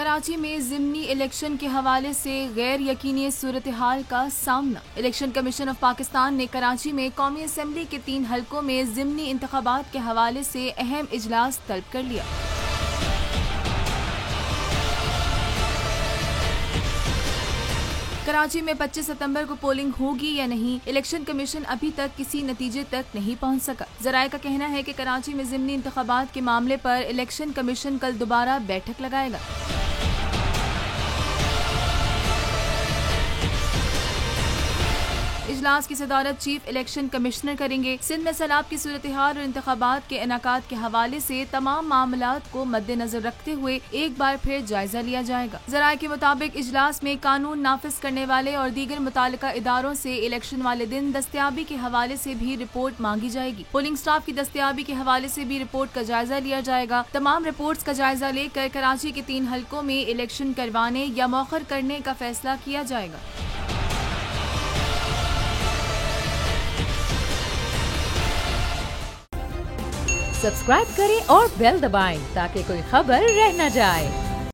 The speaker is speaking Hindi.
कराची में ज़िमनी इलेक्शन के हवाले से गैर यकीनी सूरत हाल का सामना। इलेक्शन कमीशन ऑफ पाकिस्तान ने कराची में कौमी असम्बली के 3 हलकों में ज़िमनी इंतखाबात के हवाले से अहम इजलास तलब कर लिया। कराची में 25 सितंबर को पोलिंग होगी या नहीं, इलेक्शन कमीशन अभी तक किसी नतीजे तक नहीं पहुंच सका। जराये का कहना है कि कराची में ज़िमनी इंतखाबात के मामले पर इलेक्शन कमीशन कल दोबारा बैठक लगाएगा। इजलास की सदारत चीफ इलेक्शन कमिश्नर करेंगे। सिंध में सैलाब की सूरत हाल और इंतखाबात के इनाकात के हवाले से तमाम मामलात को मद्देनजर रखते हुए एक बार फिर जायजा लिया जाएगा। जराये के मुताबिक इजलास में कानून नाफिज करने वाले और दीगर मुतालिका इदारों से इलेक्शन वाले दिन दस्तयाबी के हवाले से भी रिपोर्ट मांगी जाएगी। पोलिंग स्टाफ की दस्तयाबी के हवाले से भी रिपोर्ट का जायजा लिया जाएगा। तमाम रिपोर्ट्स का जायजा लेकर कराची के 3 हलकों में इलेक्शन करवाने या मौखर करने का फैसला किया जाएगा। सब्सक्राइब करें और बेल दबाएं ताकि कोई खबर रह न जाए।